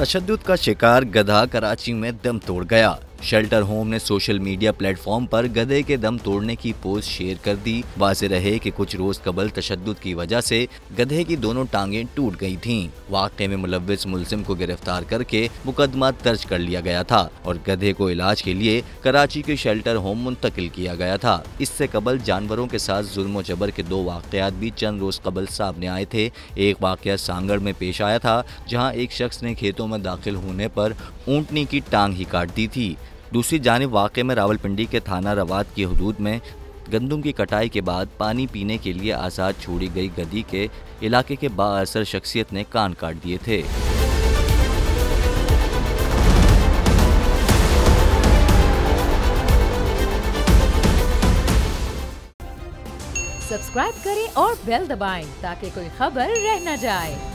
तशद्दुद का शिकार गधा कराची में दम तोड़ गया। शेल्टर होम ने सोशल मीडिया प्लेटफॉर्म पर गधे के दम तोड़ने की पोस्ट शेयर कर दी। वाज़ेह रहे कि कुछ रोज कबल तशद्दुद की वजह से गधे की दोनों टांगें टूट गई थीं। वाक़े में मुलव्विस मुलजिम को गिरफ्तार करके मुकदमा दर्ज कर लिया गया था और गधे को इलाज के लिए कराची के शेल्टर होम मुंतकिल किया गया था। इससे कबल जानवरों के साथ जुल्म और जबर के 2 वाक़यात भी चंद रोज कबल सामने आए थे। एक वाक़या सांगड़ में पेश आया था, जहाँ एक शख्स ने खेतों में दाखिल होने पर ऊँटनी की टांग ही काट दी थी। दूसरी जानिब वाक़े में रावलपिंडी के थाना रवात की हदूद में गंदम की कटाई के बाद पानी पीने के लिए आज़ाद छोड़ी गई गधी के इलाके के बाअसर शख्सियत ने कान काट दिए थे। सब्सक्राइब करें और बेल दबाएं ताकि कोई खबर रह न जाए।